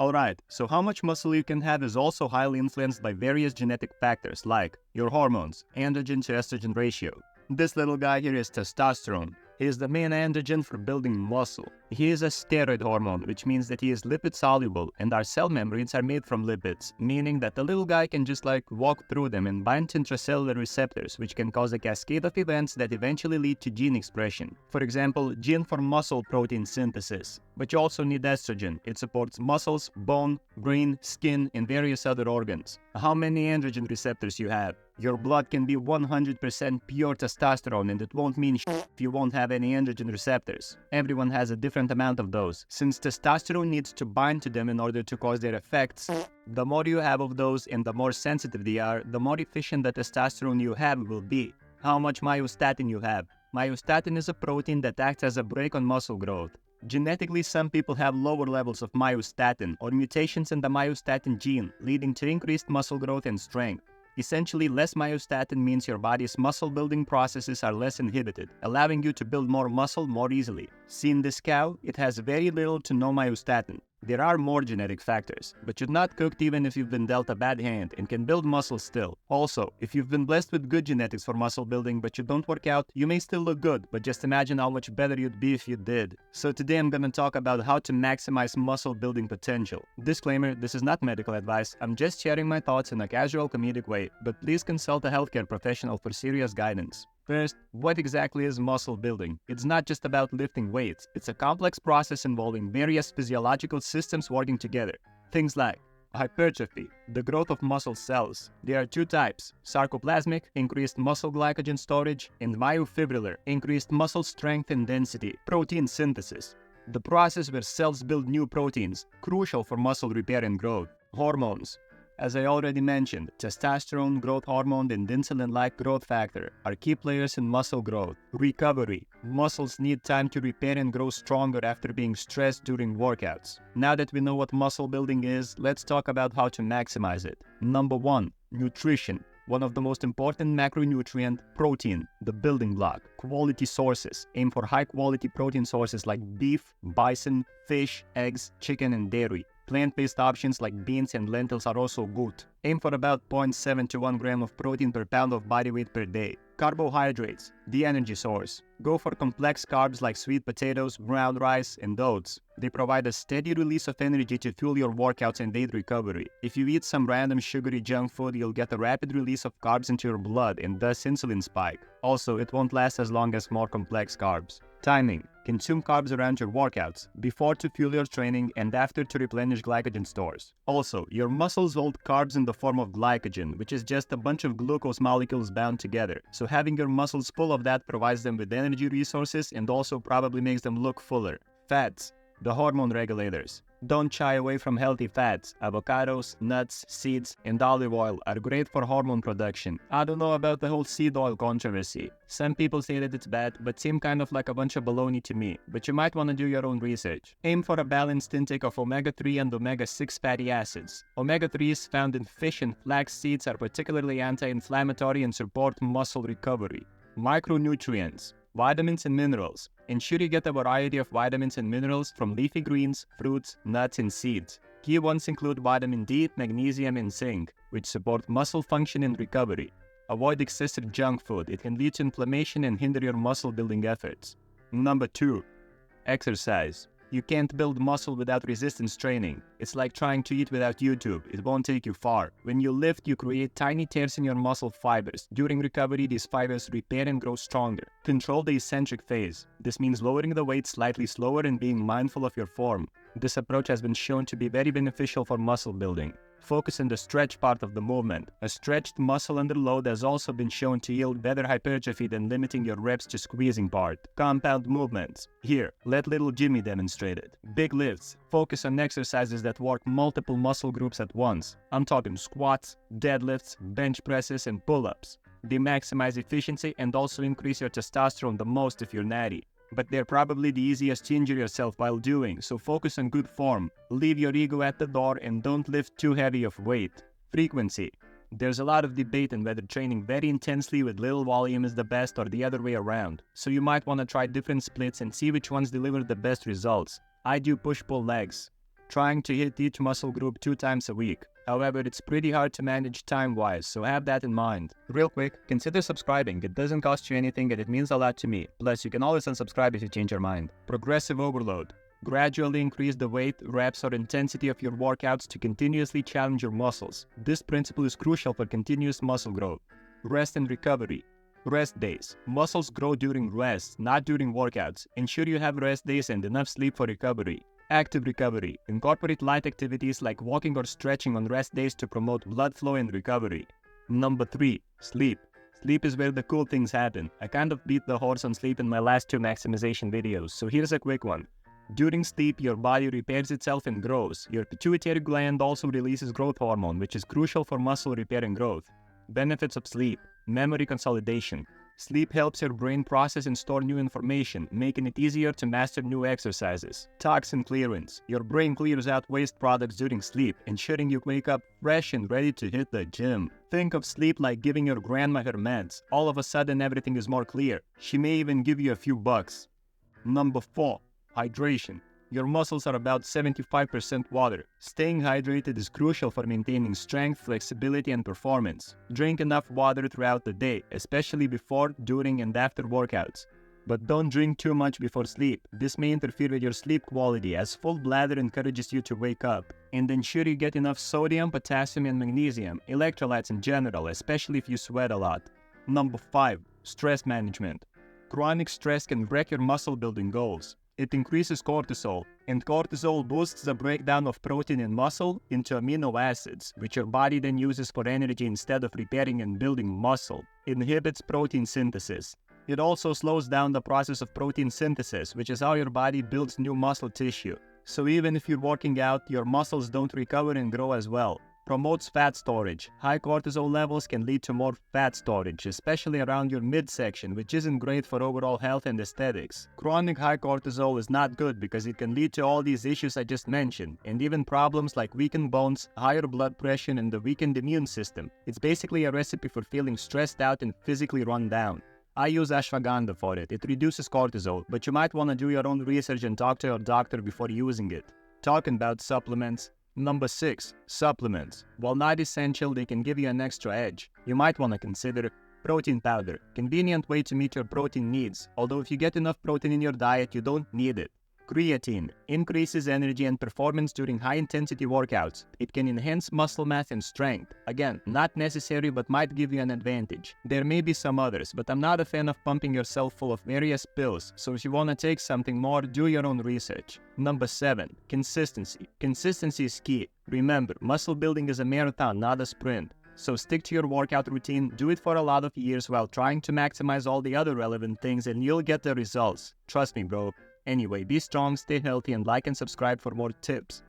Alright, so how much muscle you can have is also highly influenced by various genetic factors like your hormones, androgen to estrogen ratio. This little guy here is testosterone. He is the main androgen for building muscle. He is a steroid hormone, which means that he is lipid soluble and our cell membranes are made from lipids, meaning that the little guy can just walk through them and bind to intracellular receptors, which can cause a cascade of events that eventually lead to gene expression. For example, gene for muscle protein synthesis. But you also need estrogen. It supports muscles, bone, brain, skin, and various other organs. How many androgen receptors you have? Your blood can be 100% pure testosterone and it won't mean shit if you won't have any androgen receptors. Everyone has a different amount of those. Since testosterone needs to bind to them in order to cause their effects, the more you have of those and the more sensitive they are, the more efficient the testosterone you have will be. How much myostatin you have? Myostatin is a protein that acts as a brake on muscle growth. Genetically, some people have lower levels of myostatin or mutations in the myostatin gene, leading to increased muscle growth and strength. Essentially, less myostatin means your body's muscle-building processes are less inhibited, allowing you to build more muscle more easily. See in this cow, it has very little to no myostatin. There are more genetic factors, but you're not cooked even if you've been dealt a bad hand and can build muscle still. Also, if you've been blessed with good genetics for muscle building but you don't work out, you may still look good, but just imagine how much better you'd be if you did. So today I'm gonna talk about how to maximize muscle building potential. Disclaimer, this is not medical advice, I'm just sharing my thoughts in a casual comedic way, but please consult a healthcare professional for serious guidance. First, what exactly is muscle building? It's not just about lifting weights. It's a complex process involving various physiological systems working together. Things like hypertrophy, the growth of muscle cells. There are two types: sarcoplasmic, increased muscle glycogen storage, and myofibrillar, increased muscle strength and density. Protein synthesis, the process where cells build new proteins, crucial for muscle repair and growth. Hormones. As I already mentioned, testosterone, growth hormone, and insulin-like growth factor are key players in muscle growth. Recovery. Muscles need time to repair and grow stronger after being stressed during workouts. Now that we know what muscle building is, let's talk about how to maximize it. Number 1. Nutrition. One of the most important macronutrient, protein, the building block. Quality sources. Aim for high-quality protein sources like beef, bison, fish, eggs, chicken, and dairy. Plant-based options like beans and lentils are also good. Aim for about 0.7 to 1 gram of protein per pound of body weight per day. Carbohydrates, the energy source. Go for complex carbs like sweet potatoes, brown rice, and oats. They provide a steady release of energy to fuel your workouts and aid recovery. If you eat some random sugary junk food, you'll get a rapid release of carbs into your blood and thus insulin spike. Also, it won't last as long as more complex carbs. Timing. Consume carbs around your workouts, before to fuel your training and after to replenish glycogen stores. Also, your muscles hold carbs in the form of glycogen, which is just a bunch of glucose molecules bound together. So having your muscles full of that provides them with energy resources and also probably makes them look fuller. Fats, the hormone regulators. Don't shy away from healthy fats. Avocados, nuts, seeds, and olive oil are great for hormone production. I don't know about the whole seed oil controversy. Some people say that it's bad, but seem kind of like a bunch of baloney to me. But you might want to do your own research. Aim for a balanced intake of omega-3 and omega-6 fatty acids. Omega-3s found in fish and flax seeds are particularly anti-inflammatory and support muscle recovery. Micronutrients. Vitamins and minerals. Ensure you get a variety of vitamins and minerals from leafy greens, fruits, nuts, and seeds. Key ones include vitamin D, magnesium, and zinc, which support muscle function and recovery. Avoid excessive junk food. It can lead to inflammation and hinder your muscle building efforts. Number 2. Exercise. You can't build muscle without resistance training. It's like trying to eat without YouTube. It won't take you far. When you lift, you create tiny tears in your muscle fibers. During recovery, these fibers repair and grow stronger. Control the eccentric phase. This means lowering the weight slightly slower and being mindful of your form. This approach has been shown to be very beneficial for muscle building. Focus on the stretch part of the movement. A stretched muscle under load has also been shown to yield better hypertrophy than limiting your reps to squeezing part. Compound movements. Here, let little Jimmy demonstrate it. Big lifts. Focus on exercises that work multiple muscle groups at once. I'm talking squats, deadlifts, bench presses, and pull-ups. They maximize efficiency and also increase your testosterone the most if you're natty. But they're probably the easiest to injure yourself while doing, so focus on good form. Leave your ego at the door and don't lift too heavy of weight. Frequency. There's a lot of debate on whether training very intensely with little volume is the best or the other way around, so you might want to try different splits and see which ones deliver the best results. I do push-pull legs. trying to hit each muscle group 2 times a week. However, it's pretty hard to manage time-wise, so have that in mind. Real quick, consider subscribing. It doesn't cost you anything and it means a lot to me. Plus, you can always unsubscribe if you change your mind. Progressive overload. Gradually increase the weight, reps, or intensity of your workouts to continuously challenge your muscles. This principle is crucial for continuous muscle growth. Rest and recovery. Rest days. Muscles grow during rest, not during workouts. Ensure you have rest days and enough sleep for recovery. Active recovery. Incorporate light activities like walking or stretching on rest days to promote blood flow and recovery. Number 3. Sleep. Sleep is where the cool things happen. I kind of beat the horse on sleep in my last 2 maximization videos, so here's a quick one. During sleep, your body repairs itself and grows. Your pituitary gland also releases growth hormone, which is crucial for muscle repair and growth. Benefits of sleep. Memory consolidation. Sleep helps your brain process and store new information, making it easier to master new exercises. Toxin clearance. Your brain clears out waste products during sleep, ensuring you wake up fresh and ready to hit the gym. Think of sleep like giving your grandma her meds. All of a sudden, everything is more clear. She may even give you a few bucks. Number 4. Hydration. Your muscles are about 75% water. Staying hydrated is crucial for maintaining strength, flexibility, and performance. Drink enough water throughout the day, especially before, during, and after workouts. But don't drink too much before sleep. This may interfere with your sleep quality, as full bladder encourages you to wake up. And ensure you get enough sodium, potassium, and magnesium, electrolytes in general, especially if you sweat a lot. Number 5. Stress management. Chronic stress can wreck your muscle building goals. It increases cortisol, and cortisol boosts the breakdown of protein in muscle into amino acids, which your body then uses for energy instead of repairing and building muscle. It inhibits protein synthesis. It also slows down the process of protein synthesis, which is how your body builds new muscle tissue. So even if you're working out, your muscles don't recover and grow as well. Promotes fat storage. High cortisol levels can lead to more fat storage, especially around your midsection, which isn't great for overall health and aesthetics. Chronic high cortisol is not good because it can lead to all these issues I just mentioned, and even problems like weakened bones, higher blood pressure, and the weakened immune system. It's basically a recipe for feeling stressed out and physically run down. I use ashwagandha for it. It reduces cortisol, but you might want to do your own research and talk to your doctor before using it. Talking about supplements. Number 6. Supplements. While not essential, they can give you an extra edge. You might want to consider protein powder. Convenient way to meet your protein needs, although if you get enough protein in your diet, you don't need it. Creatine. Increases energy and performance during high-intensity workouts. It can enhance muscle mass and strength. Again, not necessary but might give you an advantage. There may be some others, but I'm not a fan of pumping yourself full of various pills, so if you want to take something more, do your own research. Number 7. Consistency. Consistency is key. Remember, muscle building is a marathon, not a sprint. So stick to your workout routine, do it for a lot of years while trying to maximize all the other relevant things and you'll get the results. Trust me, bro. Anyway, be strong, stay healthy, and like and subscribe for more tips.